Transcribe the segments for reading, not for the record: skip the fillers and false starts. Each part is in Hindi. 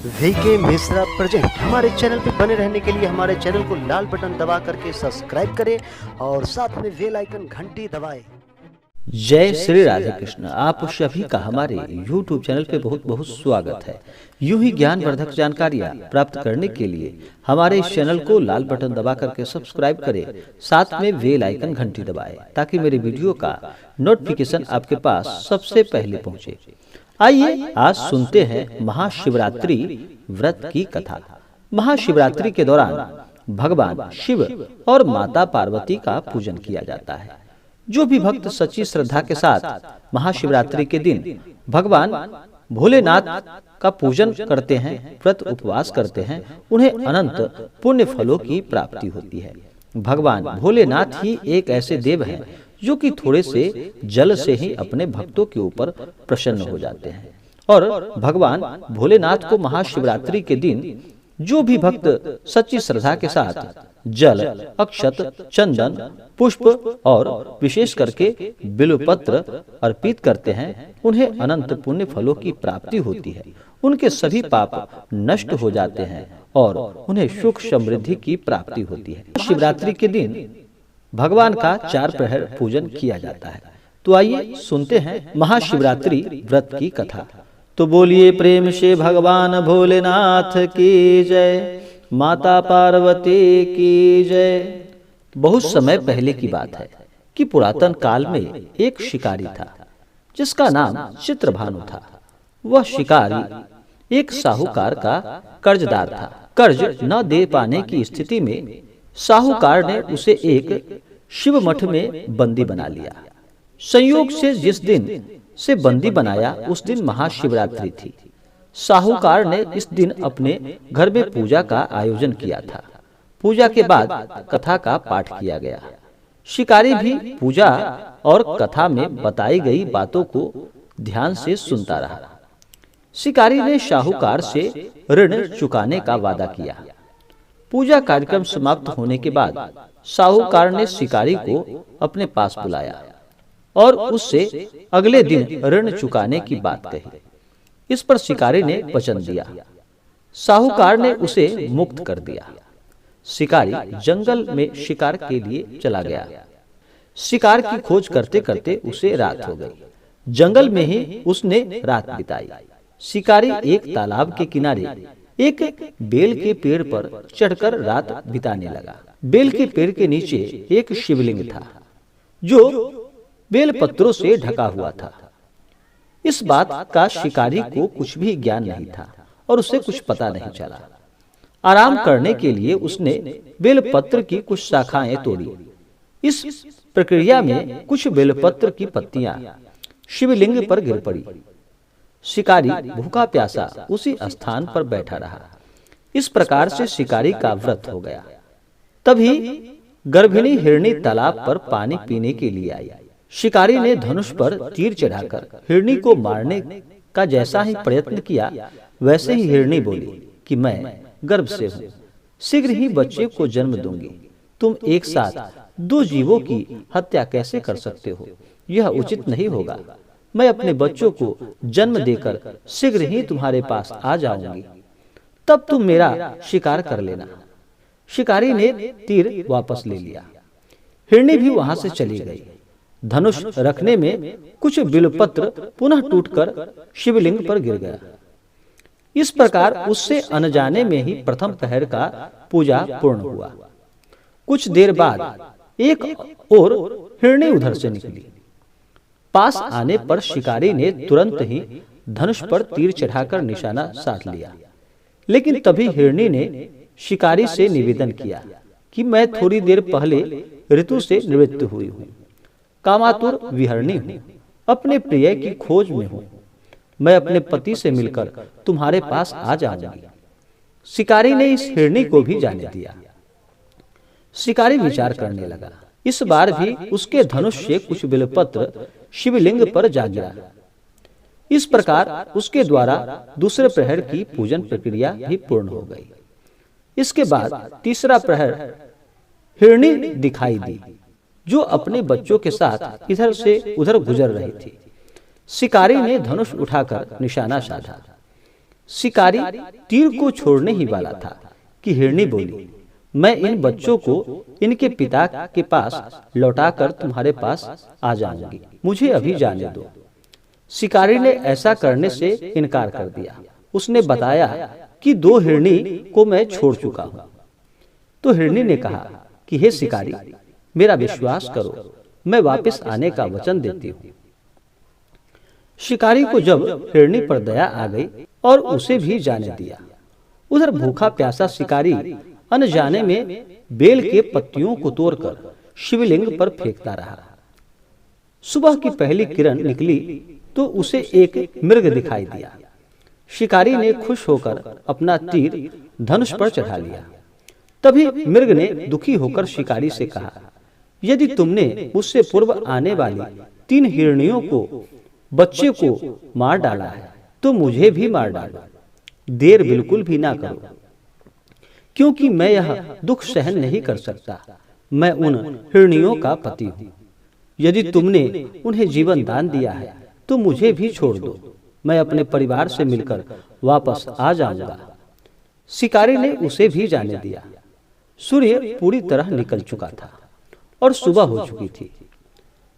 VK Mishra present. हमारे चैनल पर बने रहने के लिए हमारे चैनल को लाल बटन दबा करके सब्सक्राइब करें और साथ में बेल आइकन घंटी दबाएं। जय श्री राधे कृष्ण। आप सभी का हमारे YouTube चैनल पे बहुत बहुत स्वागत है। यूं ही ज्ञानवर्धक जानकारियां प्राप्त करने के लिए हमारे इस चैनल को लाल बटन दबा करके सब्सक्राइब करें, साथ में बेल आइकन घंटी दबाएं ताकि मेरे वीडियो का नोटिफिकेशन आपके पास सबसे पहले पहुंचे। आइए आज सुनते हैं महाशिवरात्रि व्रत की कथा। महाशिवरात्रि के दौरान भगवान शिव और माता पार्वती का पूजन किया जाता है। जो भी भक्त सच्ची श्रद्धा के साथ महाशिवरात्रि के दिन भगवान भोलेनाथ का पूजन करते हैं, व्रत उपवास करते हैं, उन्हें अनंत पुण्य फलों की प्राप्ति होती है। भगवान भोलेनाथ ही एक ऐसे देव हैं जो कि थोड़े से जल से ही अपने भक्तों के ऊपर प्रसन्न हो जाते हैं। और भगवान भोलेनाथ को महाशिवरात्रि के दिन जो भी भक्त सच्ची श्रद्धा के साथ जल, अक्षत, चंदन, पुष्प और विशेष करके बिल्वपत्र अर्पित करते हैं, उन्हें अनंत पुण्य फलों की प्राप्ति होती है। उनके सभी पाप नष्ट हो जाते हैं और उन्हें सुख समृद्धि की प्राप्ति होती है। शिवरात्रि के दिन भगवान का 4 प्रहर पूजन किया जाता है। तो आइए सुनते हैं महाशिवरात्रि व्रत की कथा। तो बोलिए प्रेम से भगवान भोलेनाथ की जय, माता पार्वती की जय। बहुत समय पहले की बात है कि पुरातन काल में एक शिकारी था जिसका नाम चित्रभानु था। वह शिकारी एक साहूकार का कर्जदार था। कर्ज न दे पाने की स्थिति में साहूकार ने उसे एक शिव मठ में बंदी बना लिया। संयोग से जिस दिन से बंदी बनाया उस दिन महाशिवरात्रि थी। साहूकार ने इस दिन अपने घर में पूजा का आयोजन किया था। पूजा के बाद कथा का पाठ किया गया। शिकारी भी पूजा और कथा में बताई गई बातों को ध्यान से सुनता रहा। शिकारी ने साहूकार से ऋण चुकाने का वादा किया। पूजा कार्यक्रम समाप्त होने के बाद साहूकार ने शिकारी को अपने पास बुलाया और उससे अगले दिन ऋण चुकाने की बात कही। इस पर शिकारी ने वचन दिया। साहूकार ने उसे मुक्त कर दिया। शिकारी जंगल में शिकार के लिए चला गया। शिकार की खोज करते करते उसे रात हो गई। जंगल में ही उसने रात बिताई। शिकारी एक तालाब के किनारे एक बेल के पेड़ पर चढ़कर रात बिताने लगा। बेल के पेड़ के नीचे एक शिवलिंग था जो बेल पत्रों से ढका हुआ था। इस बात का शिकारी को कुछ भी ज्ञान नहीं था और उसे कुछ पता नहीं चला। आराम करने के लिए उसने बेलपत्र की कुछ शाखाएं तोड़ी। इस प्रक्रिया में कुछ बेलपत्र की पत्तियां शिवलिंग पर गिर पड़ी। शिकारी भूखा प्यासा उसी स्थान पर बैठा रहा। इस प्रकार से शिकारी का व्रत हो गया। तभी गर्भिणी हिरनी तालाब पर पानी पीने के लिए आई। शिकारी ने धनुष पर तीर चढ़ाकर हिरनी को मारने का जैसा ही प्रयत्न किया, वैसे ही हिरनी बोली कि मैं गर्भ से हूँ, शीघ्र ही बच्चे को जन्म दूंगी। तुम एक साथ 2 जीवों की हत्या कैसे कर सकते हो? यह उचित नहीं होगा। मैं अपने बच्चों को जन्म देकर शीघ्र ही तुम्हारे पास आ जाऊंगी, तब तुम मेरा शिकार कर लेना। शिकारी ने तीर वापस ले लिया। हिरनी भी वहां से चली गई। धनुष रखने में कुछ बिल्वपत्र पुनः टूटकर शिवलिंग पर गिर गया। इस प्रकार उससे अनजाने में ही प्रथम प्रहर का पूजा पूर्ण हुआ। कुछ देर बाद एक और हिरनी उधर से निकली। पास आने पर शिकारी ने तुरंत ही धनुष पर तीर चढ़ाकर निशाना साध लिया। लेकिन तभी हिरनी ने शिकारी से निवेदन किया कि मैं थोड़ी देर पहले ऋतु से निवृत्त हुई हूँ, कामातुर विहरणी हूँ, अपने प्रिय की खोज में हूँ। मैं अपने पति से मिलकर तुम्हारे पास आ जाऊंगी। शिकारी ने इस हिरनी को भी जाने दिया। शिकारी विचार करने लगा। इस बार भी उसके धनुष से कुछ बिल्वपत्र शिवलिंग पर जा गिरा। इस प्रकार उसके द्वारा दूसरे प्रहर की पूजन प्रक्रिया भी पूर्ण हो गई। इसके बाद तीसरा प्रहर हिरनी दिखाई दी जो अपने बच्चों के साथ इधर से उधर गुजर रही थी। शिकारी ने धनुष उठाकर निशाना साधा। शिकारी तीर को छोड़ने ही वाला था कि हिरनी बोली, मैं इन बच्चों को इनके पिता के पास लौटाकर तुम्हारे पास आ जाऊंगी, मुझे अभी जाने दो। शिकारी ने ऐसा करने से इनकार कर दिया। उसने बताया कि 2 हिरनी को मैं छोड़ चुका हूं। तो हिरनी ने कहा कि हे शिकारी, मेरा विश्वास करो, मैं वापस आने का वचन देती हूँ। शिकारी को जब हिरनी पर दया आ गई और उसे भी जाने दिया। उधर भूखा प्यासा शिकारी अनजाने में बेल के पत्तियों को तोड़कर शिवलिंग पर फेंकता रहा। सुबह की पहली किरण निकली तो उसे एक मृग दिखाई दिया। शिकारी ने खुश होकर अपना तीर धनुष पर चढ़ा लिया। तभी मृग ने दुखी होकर शिकारी से कहा, यदि तुमने मुझसे पूर्व आने वाली 3 हिरनियों को बच्चे को मार डाला है तो मुझे भी मार डालो, देर बिल्कुल भी ना करो, क्योंकि मैं यह दुख सहन नहीं कर सकता। मैं उन हिरनियों का पति हूँ। यदि तुमने उन्हें जीवन दान दिया है तो मुझे भी छोड़ दो, मैं अपने परिवार से मिलकर वापस आ जाऊंगा। शिकारी ने उसे भी जाने दिया। सूर्य पूरी तरह निकल चुका था और सुबह हो चुकी थी।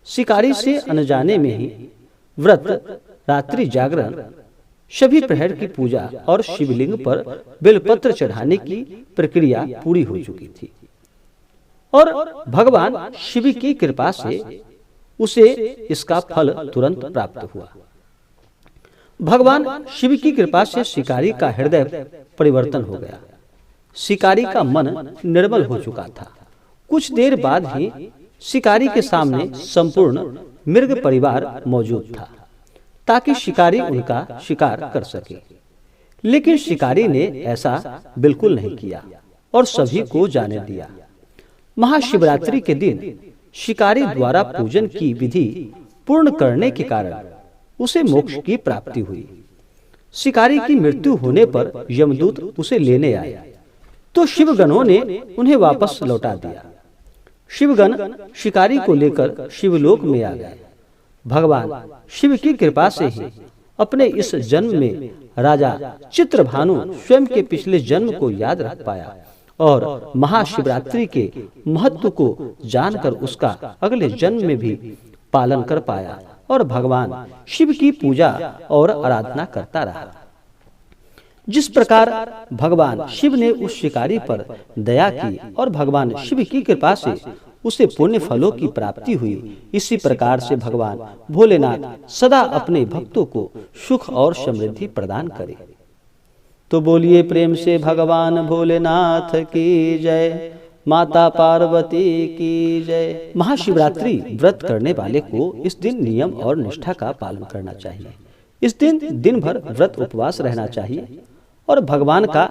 शिकारी से अनजाने में ही व्रत, रात्रि जागरण, सभी प्रहर की पूजा और शिवलिंग पर बेलपत्र चढ़ाने की प्रक्रिया पूरी हो चुकी थी और भगवान शिव की कृपा से उसे इसका फल तुरंत प्राप्त हुआ। भगवान शिव की कृपा से शिकारी का हृदय परिवर्तन हो गया। शिकारी का मन निर्मल हो चुका था। कुछ देर बाद ही शिकारी के सामने संपूर्ण मृग परिवार मौजूद था ताकि शिकारी उनका शिकार कर सके। लेकिन शिकारी ने ऐसा बिल्कुल नहीं किया और सभी को जाने दिया। महाशिवरात्रि के दिन शिकारी द्वारा पूजन की विधि पूर्ण करने के कारण उसे मोक्ष की प्राप्ति हुई। शिकारी की मृत्यु होने पर यमदूत उसे लेने आए तो शिवगणों ने उन्हें वापस लौटा दिया। शिवगण शिकारी को लेकर शिवलोक में आ गए। भगवान शिव की कृपा से ही अपने इस जन्म में राजा चित्रभानु स्वयं के पिछले जन्म को याद रख पाया और महाशिवरात्रि के महत्व को जानकर उसका अगले जन्म में भी पालन कर पाया और भगवान शिव की पूजा और आराधना करता रहा। जिस प्रकार भगवान शिव ने उस शिकारी पर दया की और भगवान शिव की कृपा से उसे पुण्य फलों की प्राप्ति हुई, इसी प्रकार से भगवान भोलेनाथ सदा अपने भक्तों को सुख और समृद्धि प्रदान करे। तो बोलिए प्रेम से भगवान भोलेनाथ की जय, माता पार्वती की जय। महाशिवरात्रि व्रत करने वाले को इस दिन नियम और निष्ठा का पालन करना चाहिए। इस दिन दिन भर व्रत उपवास रहना चाहिए और भगवान का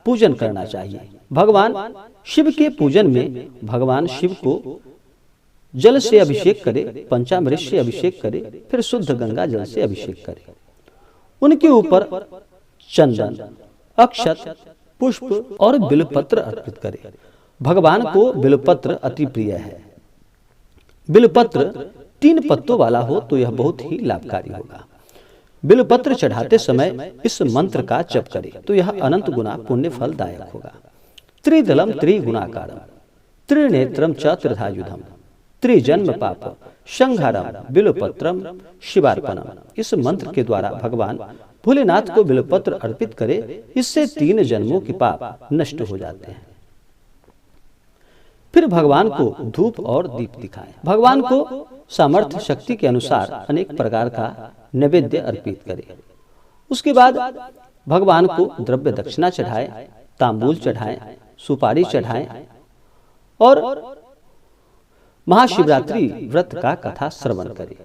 पूजन करना चाहिए। भगवान शिव के पूजन में भगवान शिव को जल से अभिषेक करे, पंचामृत से अभिषेक करे, फिर शुद्ध गंगा जल से अभिषेक करे। उनके ऊपर चंदन, अक्षत, पुष्प और बिल्वपत्र अर्पित करे। भगवान को बिल्वपत्र अति प्रिय है। बिल्वपत्र 3 पत्तों वाला हो तो यह बहुत ही लाभकारी होगा। बिल्वपत्र चढ़ाते समय इस मंत्र का जप करे तो यह अनंत गुना पुण्य फलदायक होगा। त्रिदलम त्रिगुणाकारम त्रिनेत्रम च त्रिधायुधम त्रिजन्म पाप संहारम बिल्वपत्रम शिवार्पणम। इस मंत्र के द्वारा भगवान भोलेनाथ को बिल्वपत्र अर्पित करे, इससे 3 जन्मों के पाप नष्ट हो जाते हैं। फिर भगवान को धूप और दीप दिखाएं। भगवान को सामर्थ्य शक्ति के अनुसार अनेक प्रकार का नैवेद्य अर्पित करें। उसके बाद भगवान को द्रव्य दक्षिणा चढ़ाएं, तांबूल चढ़ाएं, सुपारी चढ़ाएं और महाशिवरात्रि व्रत का कथा श्रवण करें।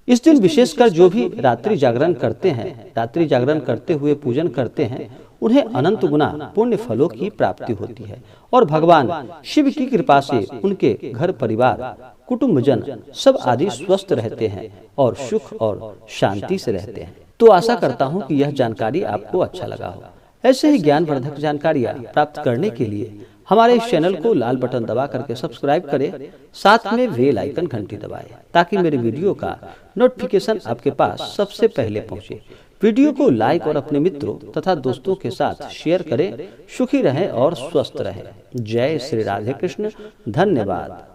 इस दिन विशेषकर जो भी रात्रि जागरण करते हैं, रात्रि जागरण करते हुए पूजन करते हैं, उन्हें अनंत गुना पुण्य फलों की प्राप्ति होती है और भगवान शिव की कृपा से उनके घर परिवार, कुटुंबजन सब आदि स्वस्थ रहते हैं और सुख और शांति से रहते हैं। तो आशा करता हूँ कि यह जानकारी आपको अच्छा लगा हो। ऐसे ही ज्ञानवर्धक जानकारियाँ प्राप्त करने के लिए हमारे इस चैनल को लाल बटन दबा करके सब्सक्राइब करें, साथ में बेल आइकन घंटी दबाएं ताकि मेरे वीडियो का नोटिफिकेशन आपके पास सबसे पहले पहुंचे। वीडियो को लाइक और अपने मित्रों तथा दोस्तों के साथ शेयर करें। सुखी रहें और स्वस्थ रहें। जय श्री राधे कृष्ण। धन्यवाद।